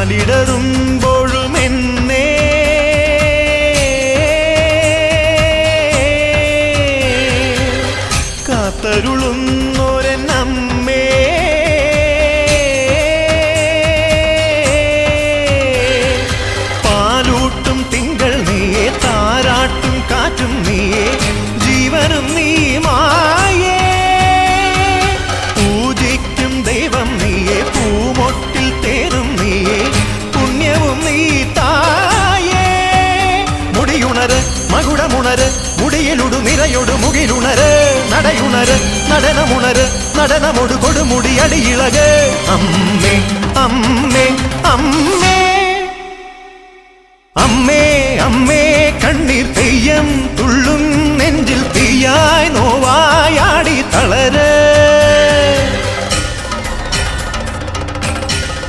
കാലിടറുമ്പോഴും എന്നെ കാത്തരുളുന്നോരമ്മേ, പാലൂട്ടും തിങ്കൾ നീയേ, താരാട്ടും കാറ്റും നീയേ, ജീവനും നീ മായേ, പൂജിക്കും ദൈവം നീയേ, പൂമൊട്ടിൽ തേനും നീയേ, പുണ്യവും നീ തായേ. മുടിയുണര് മകുടമുണര്, മുടിയിലുടു നിറയൊടു മുകിലുണര്, നടയുണര് നടനമുണര്, നടനമൊടു കൊടുമുടി അടിയിളക്. അമ്മേ അമ്മേ അമ്മേ, അമ്മേ അമ്മേ കണ്ണീർ തെയ്യം